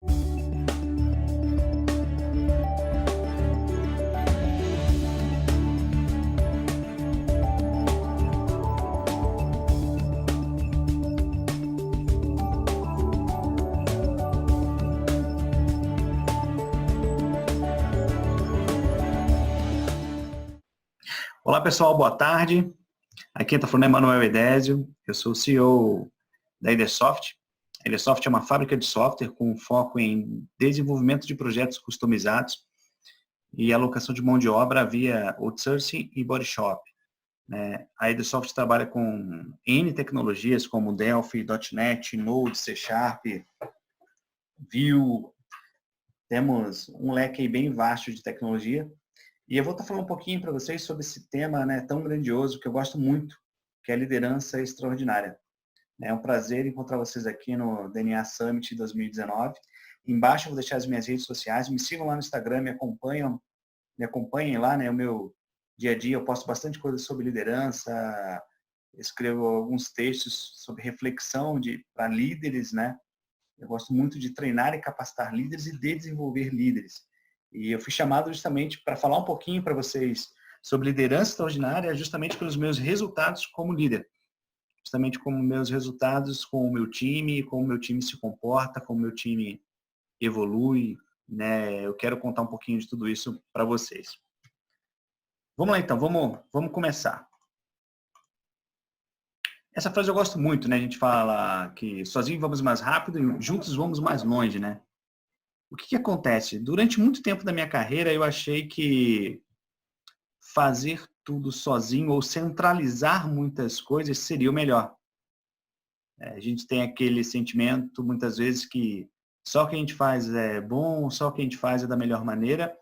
Olá, pessoal, boa tarde. Aqui quem está falando é Manuel Edésio, eu sou o CEO da Edersoft. A Edersoft é uma fábrica de software com foco em desenvolvimento de projetos customizados e alocação de mão de obra via outsourcing e body shop. A Edersoft trabalha com N tecnologias como Delphi, .NET, Node, C Sharp, Vue. Temos um leque aí bem vasto de tecnologia. E eu vou estar falando um pouquinho para vocês sobre esse tema, tão grandioso que eu gosto muito, que é a liderança extraordinária. É um prazer encontrar vocês aqui no DNA Summit 2019. Embaixo eu vou deixar as minhas redes sociais. Me sigam lá no Instagram, me acompanhem lá, o meu dia a dia. Eu posto bastante coisa sobre liderança, escrevo alguns textos sobre reflexão para líderes, Eu gosto muito de treinar e capacitar líderes e de desenvolver líderes. E eu fui chamado justamente para falar um pouquinho para vocês sobre liderança extraordinária, justamente pelos meus resultados como líder. Justamente como meus resultados com o meu time, como o meu time se comporta, como o meu time evolui, Eu quero contar um pouquinho de tudo isso para vocês. Vamos lá então, vamos começar. Essa frase eu gosto muito, A gente fala que sozinho vamos mais rápido e juntos vamos mais longe, O que acontece? Durante muito tempo da minha carreira, eu achei que fazer tudo sozinho ou centralizar muitas coisas seria o melhor. A gente tem aquele sentimento, muitas vezes, que só o que a gente faz é bom, só o que a gente faz é da melhor maneira.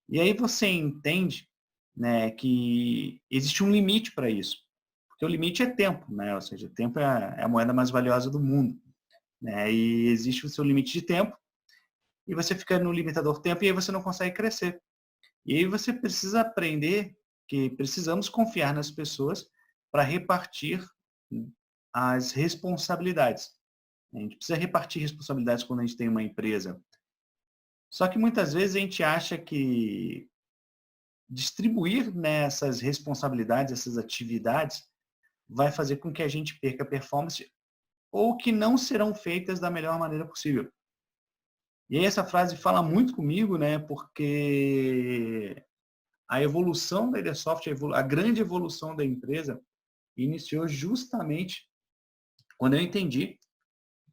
E aí você entende, que existe um limite para isso. Porque o limite é tempo, Ou seja, tempo é a moeda mais valiosa do mundo. E existe o seu limite de tempo. E você fica no limitador tempo e aí você não consegue crescer. E aí você precisa aprender que precisamos confiar nas pessoas para repartir as responsabilidades. A gente precisa repartir responsabilidades quando a gente tem uma empresa. Só que muitas vezes a gente acha que distribuir essas responsabilidades, essas atividades, vai fazer com que a gente perca performance ou que não serão feitas da melhor maneira possível. E aí essa frase fala muito comigo, porque a evolução da Edersoft, a grande evolução da empresa, iniciou justamente quando eu entendi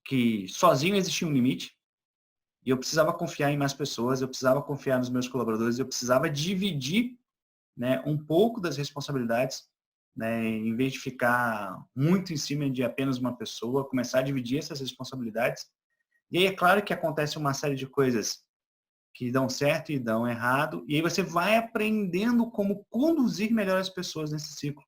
que sozinho existia um limite e eu precisava confiar em mais pessoas, eu precisava confiar nos meus colaboradores, eu precisava dividir um pouco das responsabilidades, em vez de ficar muito em cima de apenas uma pessoa, começar a dividir essas responsabilidades. E aí é claro que acontece uma série de coisas que dão certo e dão errado, e aí você vai aprendendo como conduzir melhor as pessoas nesse ciclo,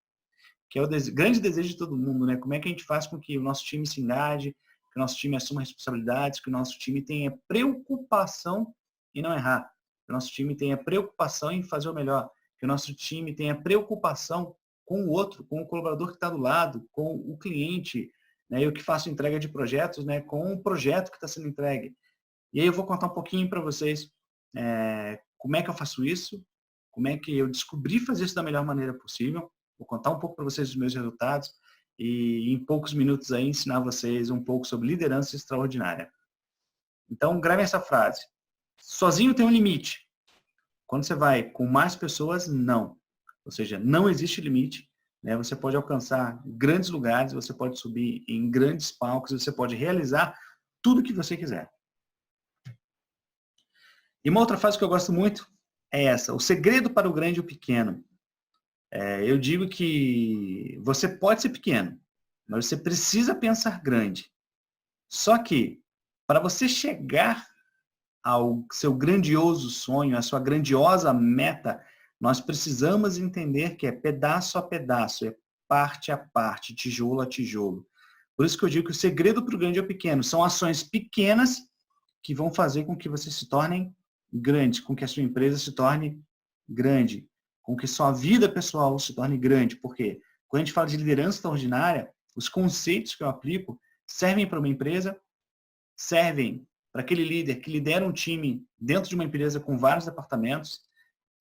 que é o grande desejo de todo mundo, Como é que a gente faz com que o nosso time se engaje, que o nosso time assuma responsabilidades, que o nosso time tenha preocupação em não errar, que o nosso time tenha preocupação em fazer o melhor, que o nosso time tenha preocupação com o outro, com o colaborador que está do lado, com o cliente, Eu que faço entrega de projetos, com o projeto que está sendo entregue. E aí eu vou contar um pouquinho para vocês como é que eu faço isso, como é que eu descobri fazer isso da melhor maneira possível. Vou contar um pouco para vocês dos meus resultados e em poucos minutos aí ensinar vocês um pouco sobre liderança extraordinária. Então, grave essa frase. Sozinho tem um limite. Quando você vai com mais pessoas, não. Ou seja, não existe limite. Você pode alcançar grandes lugares, você pode subir em grandes palcos, você pode realizar tudo que você quiser. E uma outra frase que eu gosto muito é essa: o segredo para o grande e o pequeno. Eu digo que você pode ser pequeno, mas você precisa pensar grande. Só que, para você chegar ao seu grandioso sonho, à sua grandiosa meta, nós precisamos entender que é pedaço a pedaço, é parte a parte, tijolo a tijolo. Por isso que eu digo que o segredo para o grande e o pequeno são ações pequenas que vão fazer com que você se tornem grandes, com que a sua empresa se torne grande, com que sua vida pessoal se torne grande. Porque quando a gente fala de liderança extraordinária, os conceitos que eu aplico servem para uma empresa, servem para aquele líder que lidera um time dentro de uma empresa com vários departamentos,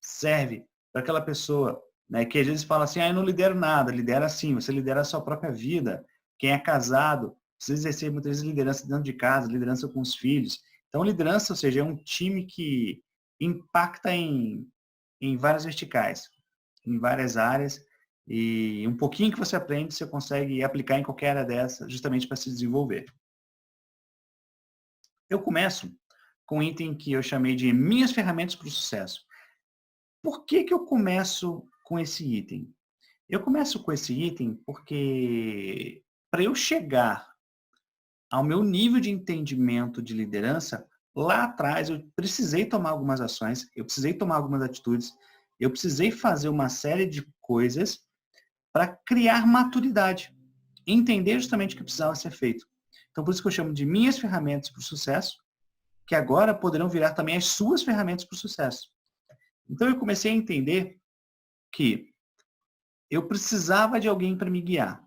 serve para aquela pessoa, né, que às vezes fala assim, eu não lidero nada, lidera sim, você lidera a sua própria vida. Quem é casado precisa exercer muitas vezes liderança dentro de casa, liderança com os filhos. Então, liderança, ou seja, é um time que impacta em várias verticais, em várias áreas, e um pouquinho que você aprende, você consegue aplicar em qualquer área dessa, justamente para se desenvolver. Eu começo com um item que eu chamei de minhas ferramentas para o sucesso. Por que eu começo com esse item? Eu começo com esse item porque para eu chegar ao meu nível de entendimento de liderança, lá atrás eu precisei tomar algumas ações, eu precisei tomar algumas atitudes, eu precisei fazer uma série de coisas para criar maturidade, entender justamente o que precisava ser feito. Então, por isso que eu chamo de minhas ferramentas para o sucesso, que agora poderão virar também as suas ferramentas para o sucesso. Então, eu comecei a entender que eu precisava de alguém para me guiar.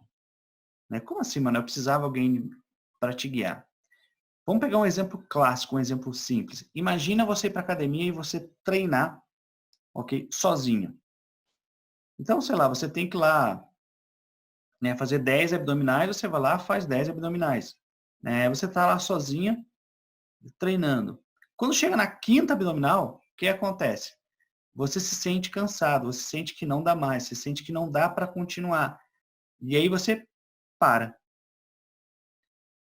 Né? Como assim, mano? Eu precisava de alguém para te guiar. Vamos pegar um exemplo clássico, um exemplo simples. Imagina você ir para a academia e você treinar, ok, sozinho. Então, sei lá, você tem que ir lá, né, fazer 10 abdominais, você vai lá, faz 10 abdominais. Você está lá sozinha, treinando. Quando chega na quinta abdominal, o que acontece? Você se sente cansado, você sente que não dá mais, você sente que não dá para continuar. E aí você para.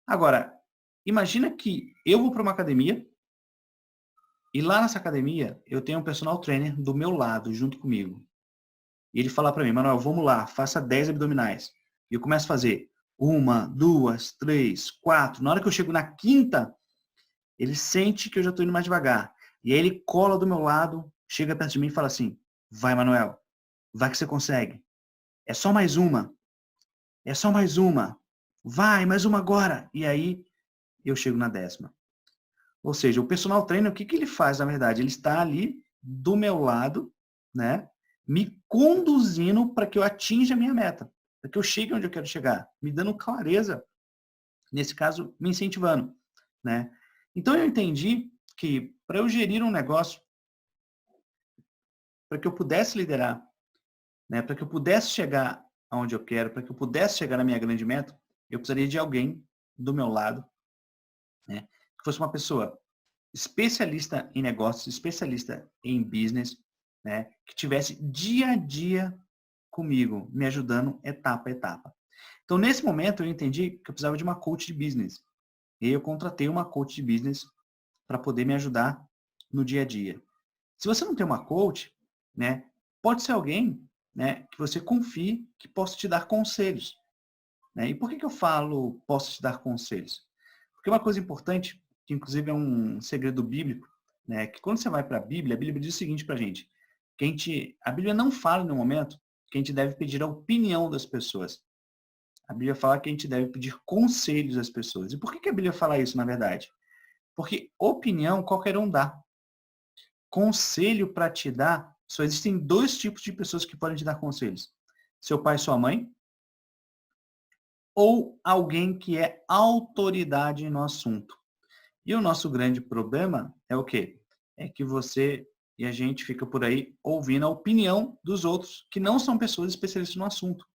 Agora, imagina que eu vou para uma academia e lá nessa academia eu tenho um personal trainer do meu lado, junto comigo. E ele fala para mim, Manuel, vamos lá, faça 10 abdominais. E eu começo a fazer 1, 2, 3, 4. Na hora que eu chego na quinta, ele sente que eu já estou indo mais devagar. E aí ele cola do meu lado, chega perto de mim e fala assim, vai, Manuel, vai que você consegue. É só mais uma. É só mais uma. Vai, mais uma agora. E aí eu chego na 10ª. Ou seja, o personal trainer, o que ele faz, na verdade? Ele está ali do meu lado, né? Me conduzindo para que eu atinja a minha meta. Para que eu chegue onde eu quero chegar. Me dando clareza, nesse caso, me incentivando, né? Então eu entendi que para eu gerir um negócio, para que eu pudesse liderar, né? Para que eu pudesse chegar aonde eu quero, para que eu pudesse chegar na minha grande meta, eu precisaria de alguém do meu lado, né? Que fosse uma pessoa especialista em negócios, especialista em business, né? Que tivesse dia a dia comigo, me ajudando etapa a etapa. Então, nesse momento, eu entendi que eu precisava de uma coach de business. E eu contratei uma coach de business para poder me ajudar no dia a dia. Se você não tem uma coach, né, pode ser alguém, né, que você confie que possa te dar conselhos. Né? E por que eu falo posso te dar conselhos? Porque uma coisa importante, que inclusive é um segredo bíblico, né, que quando você vai para a Bíblia diz o seguinte para a gente, que a Bíblia não fala no momento que a gente deve pedir a opinião das pessoas. A Bíblia fala que a gente deve pedir conselhos às pessoas. E por que a Bíblia fala isso, na verdade? Porque opinião qualquer um dá. Conselho para te dar, só existem dois tipos de pessoas que podem te dar conselhos. Seu pai e sua mãe, ou alguém que é autoridade no assunto. E o nosso grande problema é o quê? É que você e a gente fica por aí ouvindo a opinião dos outros que não são pessoas especialistas no assunto,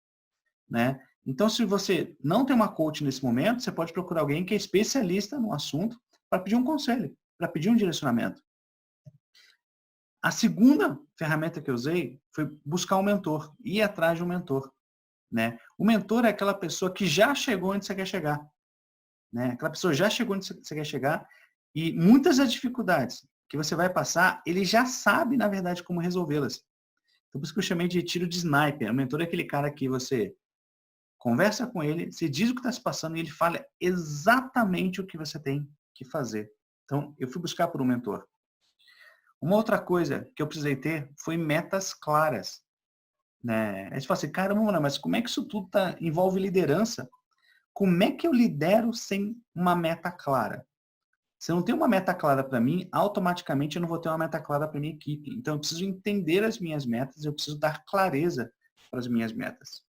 né? Então, se você não tem uma coach nesse momento, você pode procurar alguém que é especialista no assunto para pedir um conselho, para pedir um direcionamento. A segunda ferramenta que eu usei foi buscar um mentor, ir atrás de um mentor, né? O mentor é aquela pessoa que já chegou onde você quer chegar, né? Aquela pessoa já chegou onde você quer chegar e muitas das dificuldades que você vai passar, ele já sabe, na verdade, como resolvê-las. Então, por isso que eu chamei de tiro de sniper. O mentor é aquele cara que você conversa com ele, você diz o que está se passando e ele fala exatamente o que você tem que fazer. Então, eu fui buscar por um mentor. Uma outra coisa que eu precisei ter foi metas claras. Né? Aí você fala assim, caramba, mas como é que isso tudo envolve liderança? Como é que eu lidero sem uma meta clara? Se eu não tenho uma meta clara para mim, automaticamente eu não vou ter uma meta clara para minha equipe. Então eu preciso entender as minhas metas, eu preciso dar clareza para as minhas metas.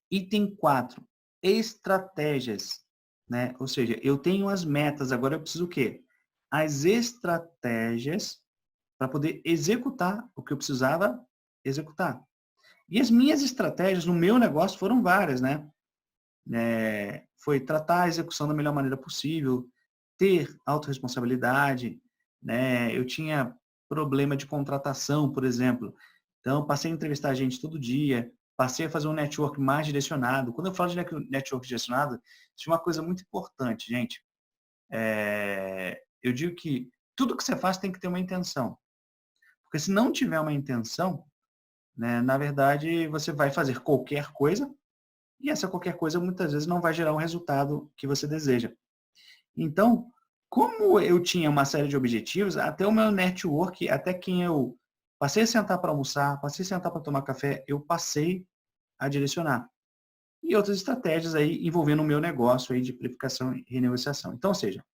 Item 4, estratégias né? Ou seja, eu tenho as metas, agora eu preciso o quê? As estratégias para poder executar o que eu precisava executar. E as minhas estratégias no meu negócio foram várias, né? Foi tratar a execução da melhor maneira possível, ter autorresponsabilidade, né? Eu tinha problema de contratação, por exemplo. Então, passei a entrevistar gente todo dia, passei a fazer um network mais direcionado. Quando eu falo de network direcionado, isso é uma coisa muito importante, gente. Eu digo que tudo que você faz tem que ter uma intenção. Porque se não tiver uma intenção, né, na verdade, você vai fazer qualquer coisa e essa qualquer coisa muitas vezes não vai gerar o resultado que você deseja. Então, como eu tinha uma série de objetivos, até o meu network, até quem eu passei a sentar para almoçar, passei a sentar para tomar café, eu passei a direcionar. E outras estratégias aí envolvendo o meu negócio aí de precificação e renegociação. Então, ou seja,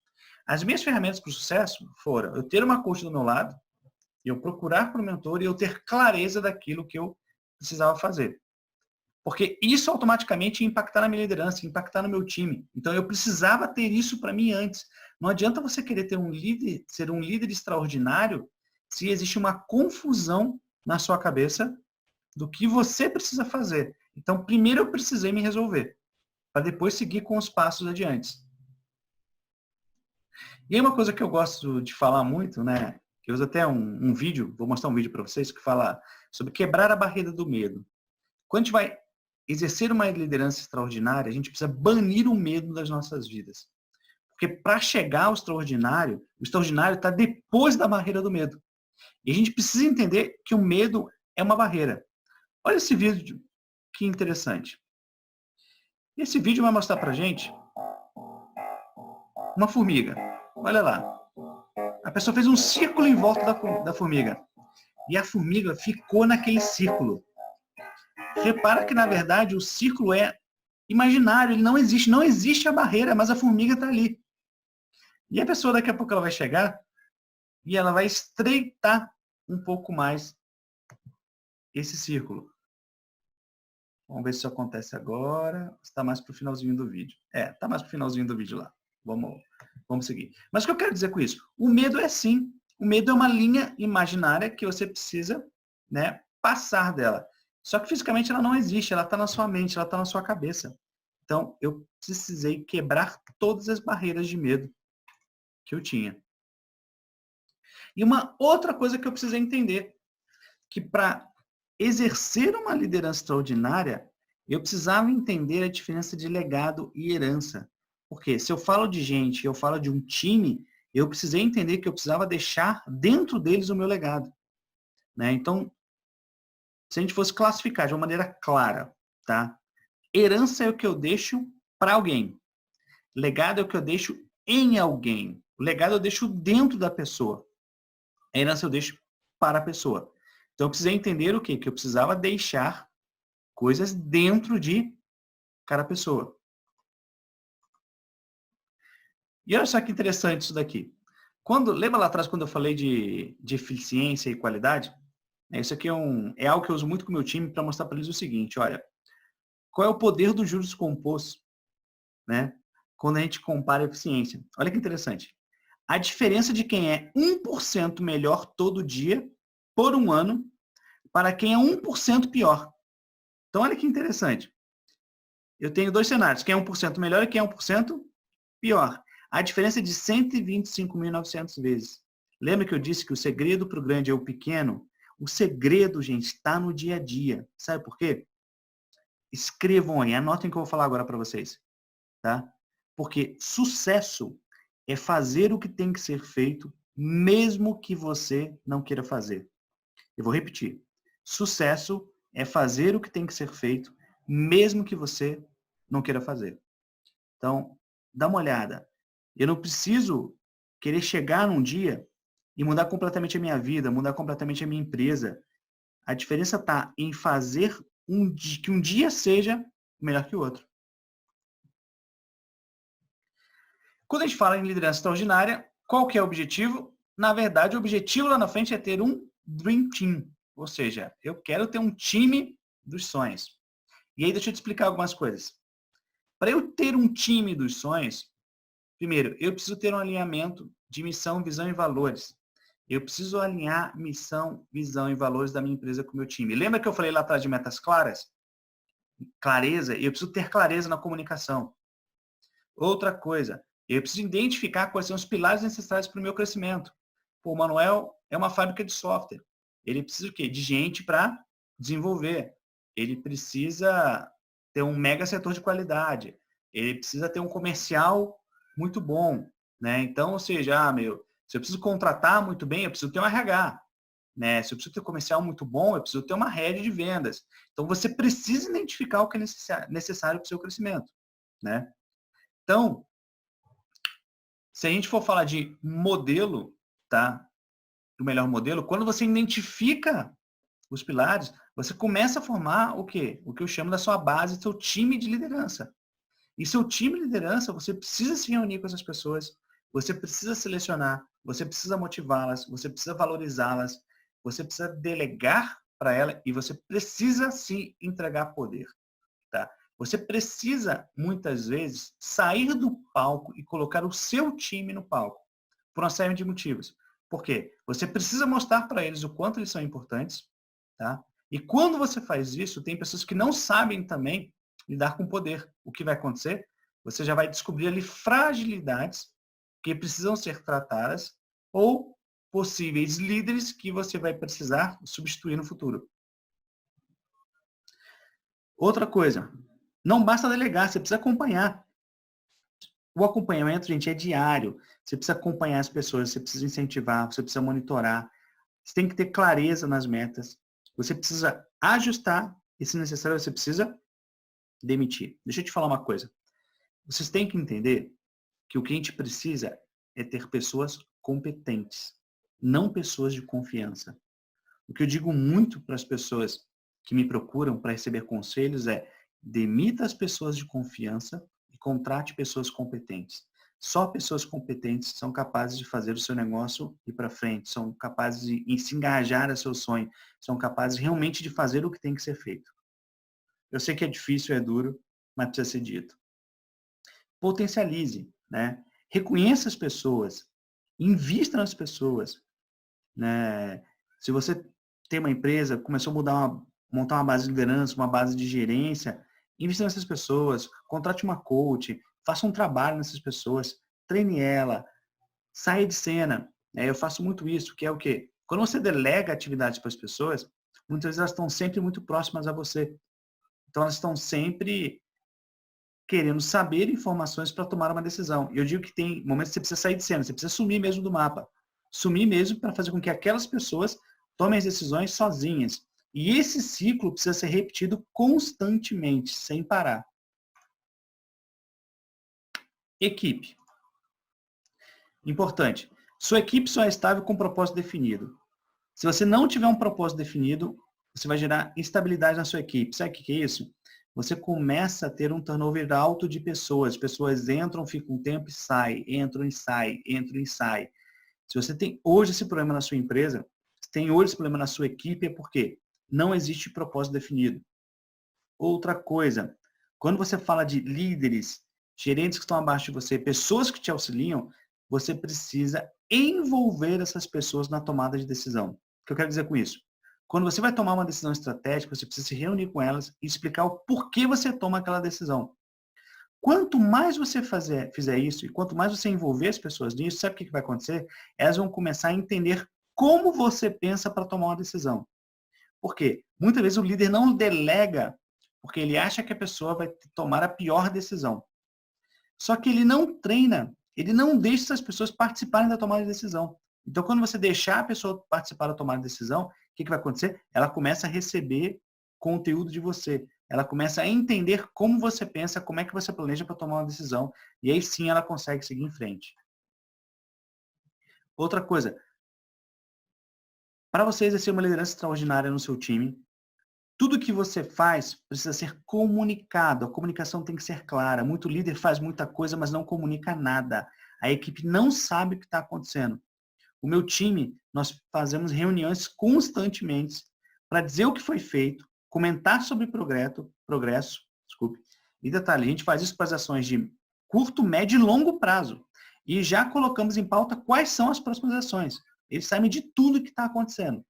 as minhas ferramentas para o sucesso foram eu ter uma coach do meu lado, eu procurar para o mentor e eu ter clareza daquilo que eu precisava fazer. Porque isso automaticamente ia impactar na minha liderança, ia impactar no meu time. Então eu precisava ter isso para mim antes. Não adianta você querer ter um líder, ser um líder extraordinário, se existe uma confusão na sua cabeça do que você precisa fazer. Então primeiro eu precisei me resolver, para depois seguir com os passos adiante. E aí uma coisa que eu gosto de falar muito, né? Eu uso até um vídeo, vou mostrar um vídeo para vocês que fala sobre quebrar a barreira do medo. Quando a gente vai exercer uma liderança extraordinária, a gente precisa banir o medo das nossas vidas. Porque para chegar ao extraordinário, o extraordinário está depois da barreira do medo. E a gente precisa entender que o medo é uma barreira. Olha esse vídeo, que interessante. Esse vídeo vai mostrar para gente uma formiga. Olha lá. A pessoa fez um círculo em volta da formiga. E a formiga ficou naquele círculo. Repara que, na verdade, o círculo é imaginário, ele não existe. Não existe a barreira, mas a formiga está ali. E a pessoa, daqui a pouco, ela vai chegar e ela vai estreitar um pouco mais esse círculo. Vamos ver se isso acontece agora. Está mais para o finalzinho do vídeo. Está mais para o finalzinho do vídeo lá. Vamos seguir. Mas o que eu quero dizer com isso? O medo é sim. O medo é uma linha imaginária que você precisa, né, passar dela. Só que fisicamente ela não existe. Ela está na sua mente, ela está na sua cabeça. Então, eu precisei quebrar todas as barreiras de medo que eu tinha. E uma outra coisa que eu precisei entender, que para exercer uma liderança extraordinária, eu precisava entender a diferença de legado e herança. Porque se eu falo de gente, eu falo de um time, eu precisei entender que eu precisava deixar dentro deles o meu legado. Né? Então, se a gente fosse classificar de uma maneira clara, tá? Herança é o que eu deixo para alguém. Legado é o que eu deixo em alguém. O legado eu deixo dentro da pessoa. A herança eu deixo para a pessoa. Então, eu precisei entender o quê? Que eu precisava deixar coisas dentro de cada pessoa. E olha só que interessante isso daqui. Lembra lá atrás quando eu falei de eficiência e qualidade? Isso aqui é algo que eu uso muito com o meu time para mostrar para eles o seguinte, olha, qual é o poder do juros composto, né? Quando a gente compara a eficiência. Olha que interessante. A diferença de quem é 1% melhor todo dia, por um ano, para quem é 1% pior. Então, olha que interessante. Eu tenho dois cenários, quem é 1% melhor e quem é 1% pior. A diferença é de 125.900 vezes. Lembra que eu disse que o segredo para o grande é o pequeno? O segredo, gente, está no dia a dia. Sabe por quê? Escrevam aí, anotem o que eu vou falar agora para vocês. Tá? Porque sucesso é fazer o que tem que ser feito, mesmo que você não queira fazer. Eu vou repetir. Sucesso é fazer o que tem que ser feito, mesmo que você não queira fazer. Então, dá uma olhada. Eu não preciso querer chegar num dia e mudar completamente a minha vida, mudar completamente a minha empresa. A diferença está em fazer que um dia seja melhor que o outro. Quando a gente fala em liderança extraordinária, qual que é o objetivo? Na verdade, o objetivo lá na frente é ter um Dream Team. Ou seja, eu quero ter um time dos sonhos. E aí deixa eu te explicar algumas coisas. Para eu ter um time dos sonhos, primeiro, eu preciso ter um alinhamento de missão, visão e valores. Eu preciso alinhar missão, visão e valores da minha empresa com o meu time. Lembra que eu falei lá atrás de metas claras? Clareza, eu preciso ter clareza na comunicação. Outra coisa, eu preciso identificar quais são os pilares necessários para o meu crescimento. Pô, o Manuel é uma fábrica de software. Ele precisa o quê? De gente para desenvolver. Ele precisa ter um mega setor de qualidade. Ele precisa ter um comercial muito bom, né? Então, ou seja, se eu preciso contratar muito bem, eu preciso ter um RH, né? Se eu preciso ter um comercial muito bom, eu preciso ter uma rede de vendas. Então, você precisa identificar o que é necessário para o seu crescimento, né? Então, se a gente for falar de modelo, tá? Do melhor modelo, quando você identifica os pilares, você começa a formar o quê? O que eu chamo da sua base, seu time de liderança. E seu time de liderança, você precisa se reunir com essas pessoas, você precisa selecionar, você precisa motivá-las, você precisa valorizá-las, você precisa delegar para ela e você precisa sim entregar poder, tá? Você precisa, muitas vezes, sair do palco e colocar o seu time no palco, por uma série de motivos. Por quê? Você precisa mostrar para eles o quanto eles são importantes, tá? E quando você faz isso, tem pessoas que não sabem também lidar com poder. O que vai acontecer? Você já vai descobrir ali fragilidades que precisam ser tratadas ou possíveis líderes que você vai precisar substituir no futuro. Outra coisa, não basta delegar, você precisa acompanhar. O acompanhamento, gente, é diário. Você precisa acompanhar as pessoas, você precisa incentivar, você precisa monitorar. Você tem que ter clareza nas metas. Você precisa ajustar e, se necessário, você precisa demitir. Deixa eu te falar uma coisa. Vocês têm que entender que o que a gente precisa é ter pessoas competentes, não pessoas de confiança. O que eu digo muito para as pessoas que me procuram para receber conselhos é: demita as pessoas de confiança e contrate pessoas competentes. Só pessoas competentes são capazes de fazer o seu negócio ir para frente, são capazes de se engajar a seu sonho, são capazes realmente de fazer o que tem que ser feito. Eu sei que é difícil, é duro, mas precisa ser dito. Potencialize, né? Reconheça as pessoas, invista nas pessoas, né? Se você tem uma empresa, começou a montar uma base de liderança, uma base de gerência, invista nessas pessoas, contrate uma coach, faça um trabalho nessas pessoas, treine ela, saia de cena. Eu faço muito isso, que é o quê? Quando você delega atividades para as pessoas, muitas vezes elas estão sempre muito próximas a você. Então, elas estão sempre querendo saber informações para tomar uma decisão. E eu digo que tem momentos que você precisa sair de cena, você precisa sumir mesmo do mapa. Sumir mesmo para fazer com que aquelas pessoas tomem as decisões sozinhas. E esse ciclo precisa ser repetido constantemente, sem parar. Equipe. Importante. Sua equipe só é estável com um propósito definido. Se você não tiver um propósito definido, você vai gerar instabilidade na sua equipe. Sabe o que é isso? Você começa a ter um turnover alto de pessoas. Pessoas entram, ficam um tempo e saem, entram e saem, entram e saem. Se você tem hoje esse problema na sua empresa, se tem hoje esse problema na sua equipe, é porque não existe propósito definido. Outra coisa, quando você fala de líderes, gerentes que estão abaixo de você, pessoas que te auxiliam, você precisa envolver essas pessoas na tomada de decisão. O que eu quero dizer com isso? Quando você vai tomar uma decisão estratégica, você precisa se reunir com elas e explicar o porquê você toma aquela decisão. Quanto mais você fizer isso e quanto mais você envolver as pessoas nisso, sabe o que vai acontecer? Elas vão começar a entender como você pensa para tomar uma decisão. Por quê? Muitas vezes o líder não delega porque ele acha que a pessoa vai tomar a pior decisão. Só que ele não treina, ele não deixa essas pessoas participarem da tomada de decisão. Então, quando você deixar a pessoa participar da tomada de decisão, o que vai acontecer? Ela começa a receber conteúdo de você. Ela começa a entender como você pensa, como é que você planeja para tomar uma decisão. E aí sim ela consegue seguir em frente. Outra coisa, para você exercer uma liderança extraordinária no seu time, tudo que você faz precisa ser comunicado. A comunicação tem que ser clara. Muito líder faz muita coisa, mas não comunica nada. A equipe não sabe o que está acontecendo. O meu time, nós fazemos reuniões constantemente para dizer o que foi feito, comentar sobre progresso, desculpe, E detalhe, a gente faz isso para as ações de curto, médio e longo prazo. E já colocamos em pauta quais são as próximas ações. Eles sabem de tudo que está acontecendo.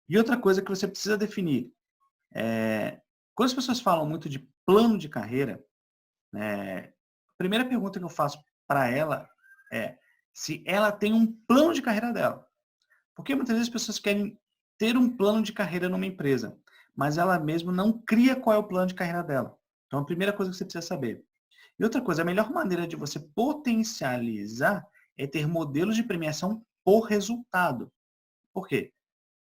E outra coisa que você precisa definir. Quando as pessoas falam muito de plano de carreira, a primeira pergunta que eu faço para ela é se ela tem um plano de carreira dela. Porque muitas vezes as pessoas querem ter um plano de carreira numa empresa, mas ela mesma não cria qual é o plano de carreira dela. Então, a primeira coisa que você precisa saber. E outra coisa, a melhor maneira de você potencializar é ter modelos de premiação por resultado. Por quê?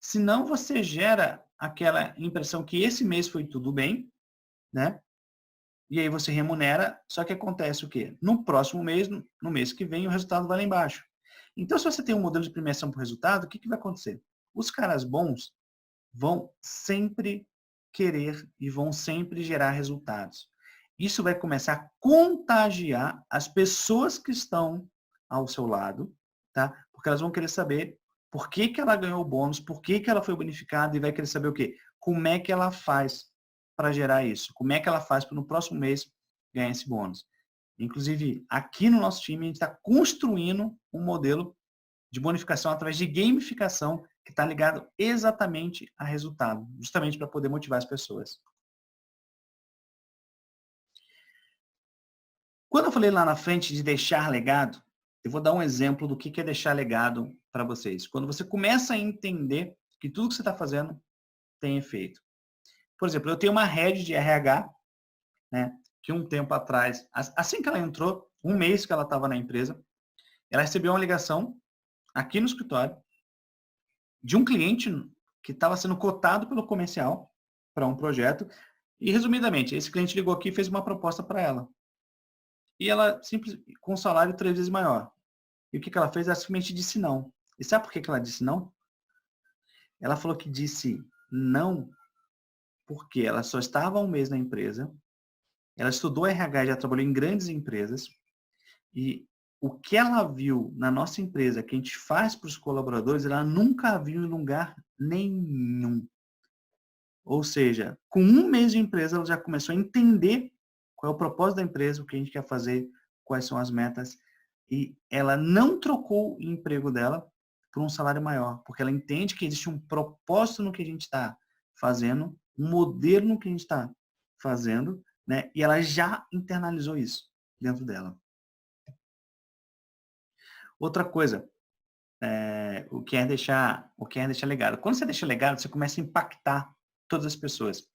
Senão você gera aquela impressão que esse mês foi tudo bem, né? E aí você remunera, só que acontece o quê? No próximo mês, no mês que vem, o resultado vai lá embaixo. Então, se você tem um modelo de premiação por resultado, o que vai acontecer? Os caras bons vão sempre querer e vão sempre gerar resultados. Isso vai começar a contagiar as pessoas que estão ao seu lado, tá? Porque elas vão querer saber por que ela ganhou o bônus, por que ela foi bonificada e vai querer saber o quê? Como é que ela faz para gerar isso? Como é que ela faz para no próximo mês ganhar esse bônus? Inclusive, aqui no nosso time, a gente está construindo um modelo de bonificação através de gamificação que está ligado exatamente a resultado, justamente para poder motivar as pessoas. Quando eu falei lá na frente de deixar legado, eu vou dar um exemplo do que é deixar legado para vocês. Quando você começa a entender que tudo que você está fazendo tem efeito. Por exemplo, eu tenho uma rede de RH, né, que um tempo atrás, assim que ela entrou, um mês que ela estava na empresa, ela recebeu uma ligação aqui no escritório de um cliente que estava sendo cotado pelo comercial para um projeto. E, resumidamente, esse cliente ligou aqui e fez uma proposta para ela. E ela, simples, com um salário 3 vezes maior. E o que ela fez? Ela simplesmente disse não. E sabe por que ela disse não? Ela falou que disse não porque ela só estava um mês na empresa, ela estudou RH, já trabalhou em grandes empresas, e o que ela viu na nossa empresa, que a gente faz para os colaboradores, ela nunca viu em lugar nenhum. Ou seja, com um mês de empresa, ela já começou a entender qual é o propósito da empresa, o que a gente quer fazer, quais são as metas. E ela não trocou o emprego dela por um salário maior, porque ela entende que existe um propósito no que a gente está fazendo, um modelo no que a gente está fazendo, né? E ela já internalizou isso dentro dela. Outra coisa, o que é deixar legado. Quando você deixa legado, você começa a impactar todas as pessoas.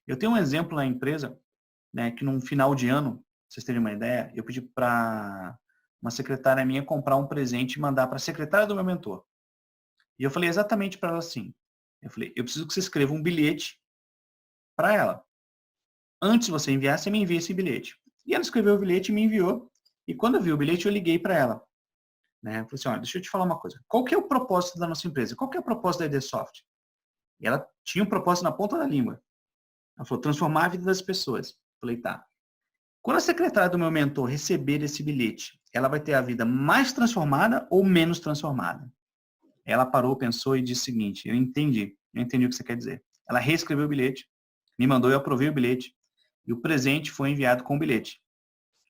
Eu tenho um exemplo na empresa, né, que num final de ano, pra vocês terem uma ideia, eu pedi para uma secretária minha comprar um presente e mandar para a secretária do meu mentor. E eu falei exatamente para ela assim, eu falei, eu preciso que você escreva um bilhete para ela. Antes de você enviar, você me envia esse bilhete. E ela escreveu o bilhete e me enviou. E quando eu vi o bilhete, eu liguei para ela. Né? Eu falei assim, olha, deixa eu te falar uma coisa. Qual que é o propósito da nossa empresa? Qual que é o propósito da IDSoft? E ela tinha um propósito na ponta da língua. Ela falou, transformar a vida das pessoas. Eu falei, tá. Quando a secretária do meu mentor receber esse bilhete, ela vai ter a vida mais transformada ou menos transformada? Ela parou, pensou e disse o seguinte, eu entendi o que você quer dizer. Ela reescreveu o bilhete, me mandou, eu aprovei o bilhete, e o presente foi enviado com o bilhete.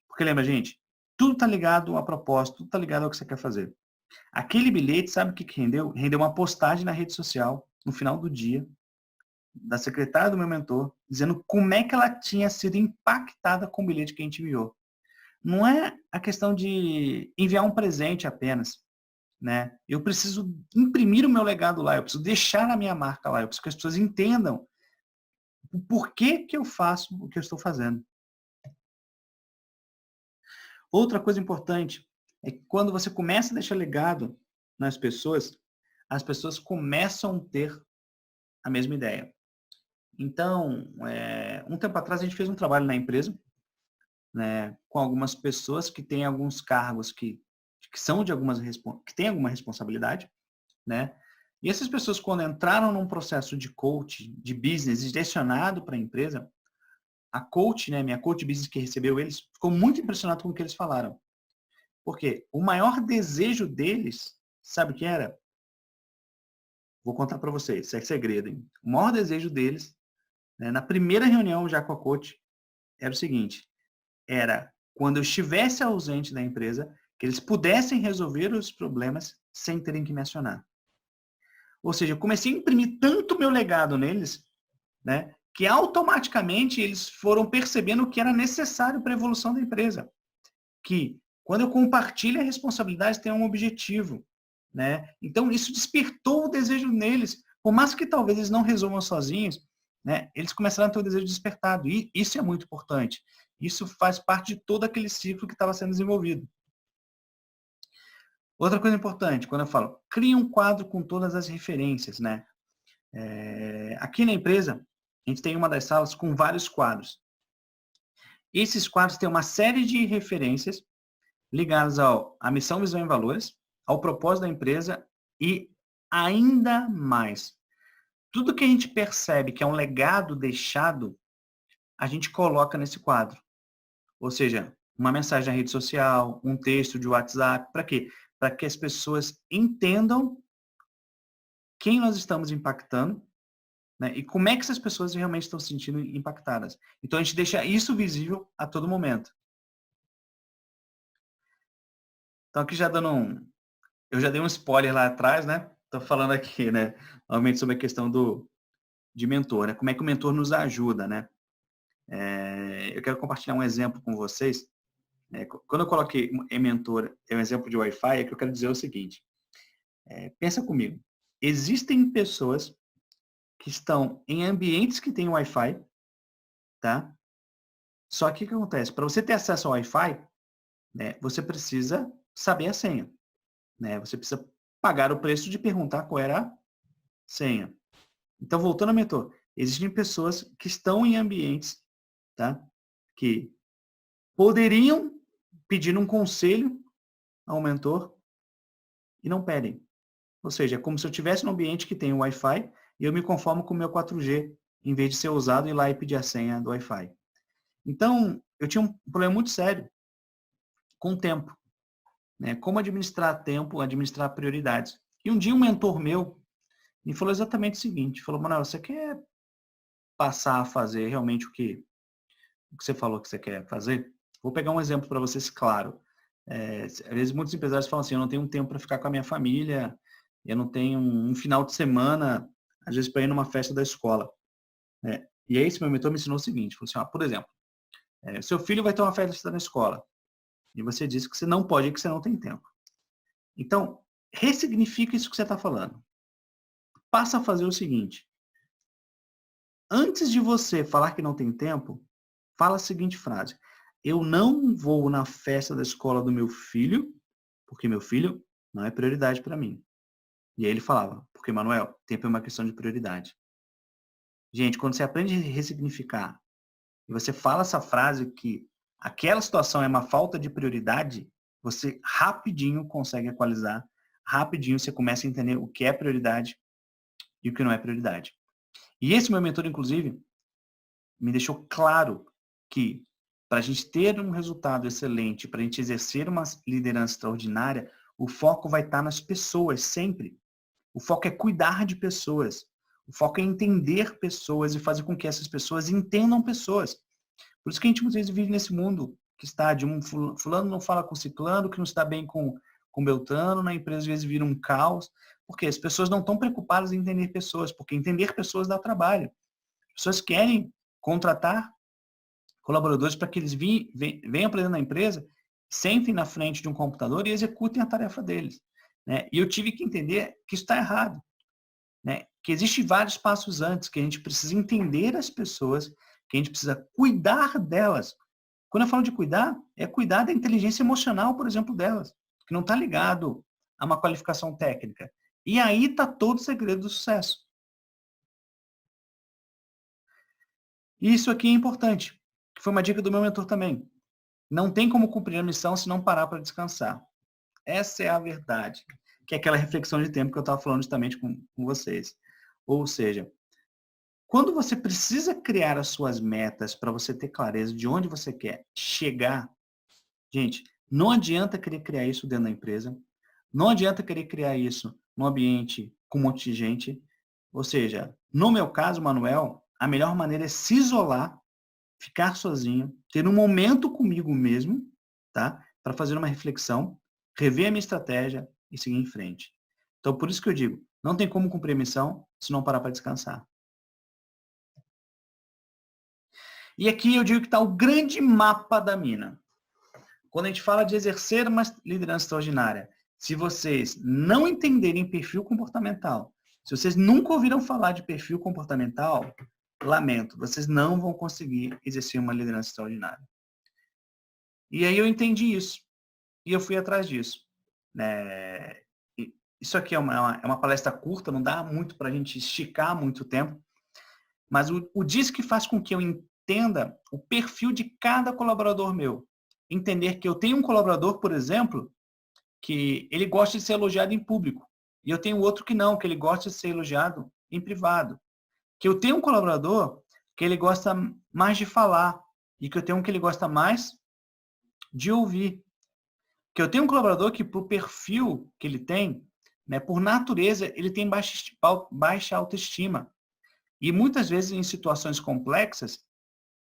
Porque lembra, gente, tudo está ligado a propósito, tudo está ligado ao que você quer fazer. Aquele bilhete, sabe o que rendeu? Rendeu uma postagem na rede social, no final do dia, da secretária do meu mentor, dizendo como é que ela tinha sido impactada com o bilhete que a gente enviou. Não é a questão de enviar um presente apenas, né? Eu preciso imprimir o meu legado lá, eu preciso deixar a minha marca lá, eu preciso que as pessoas entendam o porquê que eu faço o que eu estou fazendo. Outra coisa importante é que quando você começa a deixar legado nas pessoas, as pessoas começam a ter a mesma ideia. Então, um tempo atrás a gente fez um trabalho na empresa, né, com algumas pessoas que têm alguns cargos que são de que têm alguma responsabilidade, né? E essas pessoas, quando entraram num processo de coach, de business, direcionado para a empresa, a coach, né, minha coach de business que recebeu eles, ficou muito impressionado com o que eles falaram. Porque o maior desejo deles, sabe o que era? Vou contar para vocês, isso é segredo, hein? O maior desejo deles né? Na primeira reunião já com a coach, era o seguinte, era quando eu estivesse ausente da empresa, que eles pudessem resolver os problemas sem terem que me acionar. Ou seja, eu comecei a imprimir tanto meu legado neles, né, que automaticamente eles foram percebendo o que era necessário para a evolução da empresa. Que quando eu compartilho a responsabilidade tem um objetivo, né? Então isso despertou o desejo neles, por mais que talvez eles não resolvam sozinhos, né? Eles começaram a ter o desejo despertado e isso é muito importante. Isso faz parte de todo aquele ciclo que estava sendo desenvolvido. Outra coisa importante, quando eu falo, cria um quadro com todas as referências, né? Aqui na empresa, a gente tem uma das salas com vários quadros. Esses quadros têm uma série de referências ligadas à missão, visão e valores, ao propósito da empresa e ainda mais. Tudo que a gente percebe que é um legado deixado, a gente coloca nesse quadro. Ou seja, uma mensagem na rede social, um texto de WhatsApp, para quê? Para que as pessoas entendam quem nós estamos impactando, né? E como é que essas pessoas realmente estão se sentindo impactadas. Então a gente deixa isso visível a todo momento. Então aqui já dando eu já dei um spoiler lá atrás, né? Estou falando aqui, né? Novamente sobre a questão de mentor, né? Como é que o mentor nos ajuda, né? Eu quero compartilhar um exemplo com vocês. Quando eu coloquei em mentor, é um exemplo de Wi-Fi, é que eu quero dizer o seguinte. Pensa comigo. Existem pessoas que estão em ambientes que têm Wi-Fi, tá? Só que o que acontece? Para você ter acesso ao Wi-Fi, né, você precisa saber a senha, né? Você precisa pagar o preço de perguntar qual era a senha. Então, voltando ao mentor, existem pessoas que estão em ambientes, tá? Que poderiam pedir um conselho ao mentor e não pedem. Ou seja, é como se eu estivesse num ambiente que tem Wi-Fi e eu me conformo com o meu 4G, em vez de ser usado e ir lá e pedir a senha do Wi-Fi. Então, eu tinha um problema muito sério com o tempo, né? Como administrar tempo, administrar prioridades. E um dia um mentor meu me falou exatamente o seguinte, falou, Manuel, você quer passar a fazer realmente o que você falou que você quer fazer? Vou pegar um exemplo para vocês claro. Às vezes muitos empresários falam assim, eu não tenho um tempo para ficar com a minha família, eu não tenho um final de semana, às vezes para ir numa festa da escola. E aí esse meu mentor me ensinou o seguinte, falou assim, por exemplo, seu filho vai ter uma festa na escola e você disse que você não pode ir, que você não tem tempo. Então, ressignifica isso que você está falando. Passa a fazer o seguinte, antes de você falar que não tem tempo, fala a seguinte frase, eu não vou na festa da escola do meu filho, porque meu filho não é prioridade para mim. E aí ele falava, porque, Manuel, tempo é uma questão de prioridade. Gente, quando você aprende a ressignificar e você fala essa frase que aquela situação é uma falta de prioridade, você rapidinho consegue equalizar, rapidinho você começa a entender o que é prioridade e o que não é prioridade. E esse meu mentor, inclusive, me deixou claro que para a gente ter um resultado excelente, para a gente exercer uma liderança extraordinária, o foco vai estar nas pessoas, sempre. O foco é cuidar de pessoas. O foco é entender pessoas e fazer com que essas pessoas entendam pessoas. Por isso que a gente muitas vezes vive nesse mundo que está de um fulano não fala com ciclano, que não está bem com Beltrano, na empresa às vezes vira um caos, porque as pessoas não estão preocupadas em entender pessoas, porque entender pessoas dá trabalho. As pessoas querem contratar colaboradores para que eles venham para dentro da empresa, sentem na frente de um computador e executem a tarefa deles. Né? E eu tive que entender que isso está errado. Né? Que existem vários passos antes, que a gente precisa entender as pessoas, que a gente precisa cuidar delas. Quando eu falo de cuidar, é cuidar da inteligência emocional, por exemplo, delas, que não está ligado a uma qualificação técnica. E aí está todo o segredo do sucesso. E isso aqui é importante, que foi uma dica do meu mentor também. Não tem como cumprir a missão se não parar para descansar. Essa é a verdade, que é aquela reflexão de tempo que eu estava falando justamente com vocês. Ou seja, quando você precisa criar as suas metas para você ter clareza de onde você quer chegar, gente, não adianta querer criar isso dentro da empresa, não adianta querer criar isso num ambiente com um monte de gente. Ou seja, no meu caso, Manuel, a melhor maneira é se isolar, ficar sozinho, ter um momento comigo mesmo, tá? Para fazer uma reflexão, rever a minha estratégia e seguir em frente. Então, por isso que eu digo, não tem como cumprir a missão se não parar para descansar. E aqui eu digo que está o grande mapa da mina. Quando a gente fala de exercer uma liderança extraordinária, se vocês não entenderem perfil comportamental, se vocês nunca ouviram falar de perfil comportamental, lamento, vocês não vão conseguir exercer uma liderança extraordinária. E aí eu entendi isso. E eu fui atrás disso. Isso aqui é uma palestra curta, não dá muito para a gente esticar muito tempo, mas o DISC faz com que eu entenda o perfil de cada colaborador meu. Entender que eu tenho um colaborador, por exemplo, que ele gosta de ser elogiado em público. E eu tenho outro que não, que ele gosta de ser elogiado em privado. Que eu tenho um colaborador que ele gosta mais de falar e que eu tenho um que ele gosta mais de ouvir. Que eu tenho um colaborador que, por perfil que ele tem, né, por natureza, ele tem baixa autoestima. E muitas vezes, em situações complexas,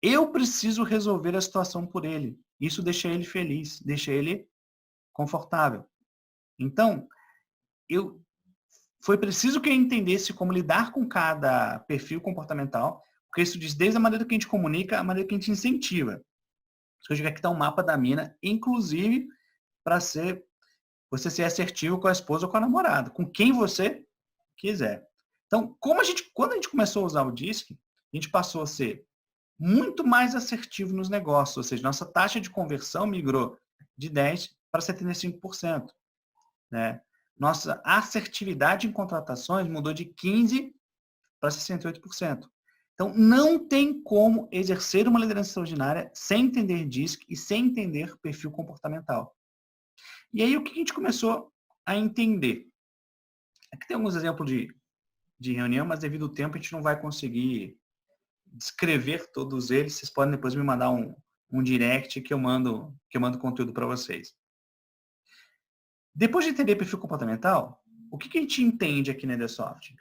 eu preciso resolver a situação por ele. Isso deixa ele feliz, deixa ele confortável. Então, foi preciso que eu entendesse como lidar com cada perfil comportamental, porque isso diz desde a maneira que a gente comunica, a maneira que a gente incentiva. Eu digo que está um mapa da mina, inclusive para você ser assertivo com a esposa ou com a namorada, com quem você quiser. Então, quando a gente começou a usar o DISC, a gente passou a ser muito mais assertivo nos negócios, ou seja, nossa taxa de conversão migrou de 10% para 75%. Né? Nossa assertividade em contratações mudou de 15% para 68%. Então, não tem como exercer uma liderança extraordinária sem entender DISC e sem entender perfil comportamental. E aí, o que a gente começou a entender? Aqui tem alguns exemplos de reunião, mas devido ao tempo a gente não vai conseguir descrever todos eles. Vocês podem depois me mandar um direct que eu mando conteúdo para vocês. Depois de entender perfil comportamental, o que a gente entende aqui na Idesoft?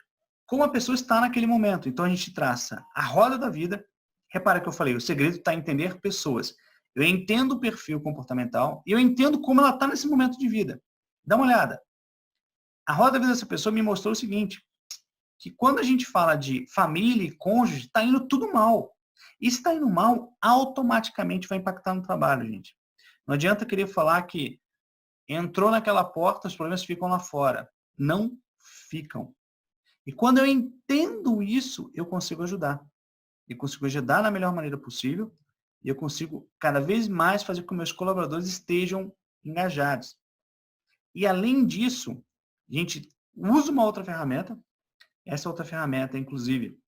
Como a pessoa está naquele momento. Então a gente traça a roda da vida. Repara que eu falei, o segredo está em entender pessoas. Eu entendo o perfil comportamental e eu entendo como ela está nesse momento de vida. Dá uma olhada. A roda da vida dessa pessoa me mostrou o seguinte, que quando a gente fala de família e cônjuge, está indo tudo mal. E se está indo mal, automaticamente vai impactar no trabalho, gente. Não adianta querer falar que entrou naquela porta, os problemas ficam lá fora. Não ficam. E quando eu entendo isso, eu consigo ajudar. Eu consigo ajudar da melhor maneira possível e eu consigo cada vez mais fazer com que meus colaboradores estejam engajados. E além disso, a gente usa uma outra ferramenta. Essa outra ferramenta, inclusive,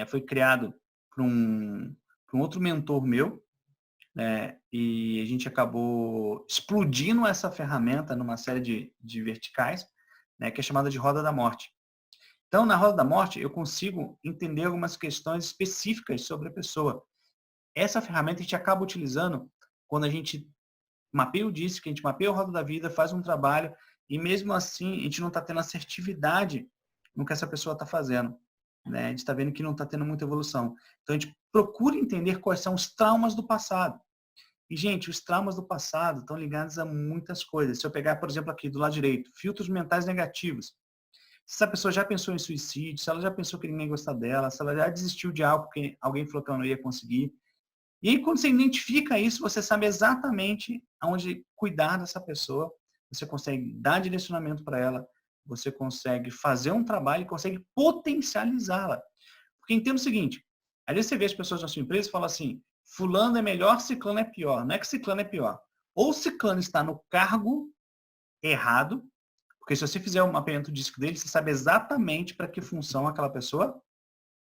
foi criado por um outro mentor meu, né? E a gente acabou explodindo essa ferramenta numa série de verticais, né? Que é chamada de Roda da Morte. Então, na Roda da Morte, eu consigo entender algumas questões específicas sobre a pessoa. Essa ferramenta a gente acaba utilizando quando a gente mapeia o DISC, que a gente mapeia o Roda da Vida, faz um trabalho, e mesmo assim a gente não está tendo assertividade no que essa pessoa está fazendo. Né? A gente está vendo que não está tendo muita evolução. Então, a gente procura entender quais são os traumas do passado. E, gente, os traumas do passado estão ligados a muitas coisas. Se eu pegar, por exemplo, aqui do lado direito, filtros mentais negativos. Se essa pessoa já pensou em suicídio, se ela já pensou que ninguém gosta dela, se ela já desistiu de algo porque alguém falou que ela não ia conseguir. E aí, quando você identifica isso, você sabe exatamente aonde cuidar dessa pessoa, você consegue dar direcionamento para ela, você consegue fazer um trabalho e consegue potencializá-la. Porque entenda o seguinte, às vezes você vê as pessoas na sua empresa e fala assim, fulano é melhor, ciclano é pior. Não é que ciclano é pior. Ou ciclano está no cargo errado, porque se você fizer um mapeamento disco dele, você sabe exatamente para que função aquela pessoa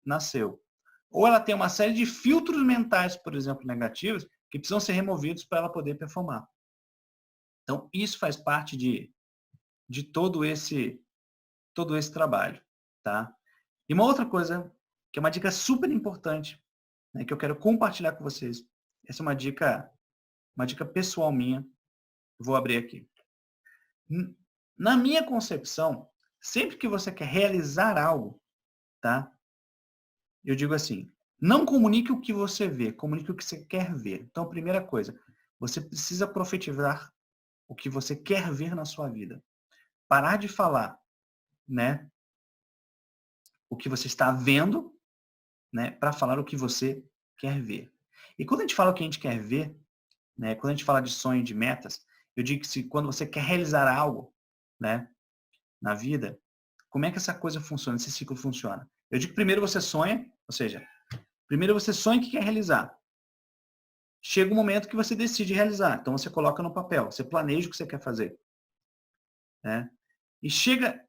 nasceu. Ou ela tem uma série de filtros mentais, por exemplo, negativos, que precisam ser removidos para ela poder performar. Então, isso faz parte de todo esse trabalho. Tá? E uma outra coisa, que é uma dica super importante, né, que eu quero compartilhar com vocês. Essa é uma dica pessoal minha. Vou abrir aqui. Na minha concepção, sempre que você quer realizar algo, tá? eu digo assim, não comunique o que você vê, comunique o que você quer ver. Então, primeira coisa, você precisa profetizar o que você quer ver na sua vida. Parar de falar, né, o que você está vendo, né, para falar o que você quer ver. E quando a gente fala o que a gente quer ver, né, quando a gente fala de sonho e de metas, eu digo que quando você quer realizar algo, né, na vida, como é que essa coisa funciona, esse ciclo funciona? Eu digo que primeiro você sonha, ou seja, primeiro você sonha que quer realizar. Chega um momento que você decide realizar. Então você coloca no papel, você planeja o que você quer fazer. Né? E chega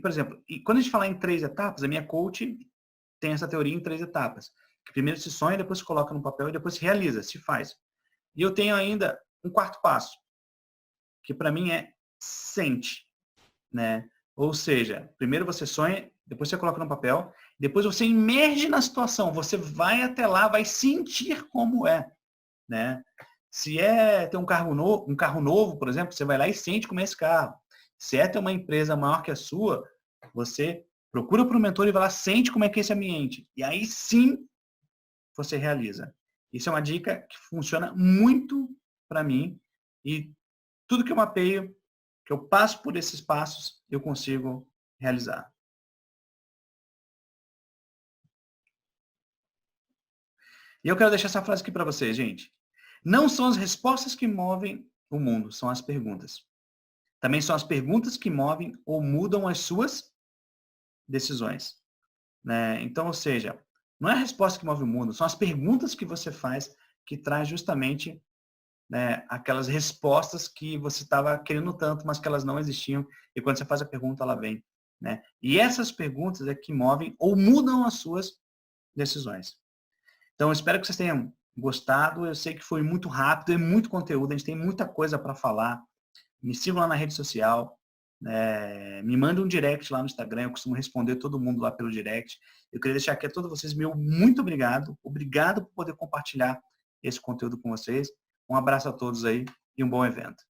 por exemplo, quando a gente fala em 3 etapas, a minha coach tem essa teoria em 3 etapas. Que primeiro se sonha, depois se coloca no papel e depois se realiza, se faz. E eu tenho ainda um quarto passo, que para mim é sente. Né? Ou seja, primeiro você sonha, depois você coloca no papel, depois você imerge na situação, você vai até lá, vai sentir como é. Né? Se é ter um carro novo, por exemplo, você vai lá e sente como é esse carro. Se é ter uma empresa maior que a sua, você procura para o mentor e vai lá, sente como é que é esse ambiente. E aí sim você realiza. Isso é uma dica que funciona muito para mim e tudo que eu mapeio, que eu passo por esses passos, eu consigo realizar. E eu quero deixar essa frase aqui para vocês, gente. Não são as respostas que movem o mundo, são as perguntas. Também são as perguntas que movem ou mudam as suas decisões. Né? Então, ou seja, não é a resposta que move o mundo, são as perguntas que você faz que traz justamente, né, aquelas respostas que você estava querendo tanto, mas que elas não existiam. E quando você faz a pergunta, ela vem. Né? E essas perguntas é que movem ou mudam as suas decisões. Então, eu espero que vocês tenham gostado. Eu sei que foi muito rápido, é muito conteúdo, a gente tem muita coisa para falar. Me sigam lá na rede social, me manda um direct lá no Instagram, eu costumo responder todo mundo lá pelo direct. Eu queria deixar aqui a todos vocês meu muito obrigado. Obrigado por poder compartilhar esse conteúdo com vocês. Um abraço a todos aí e um bom evento.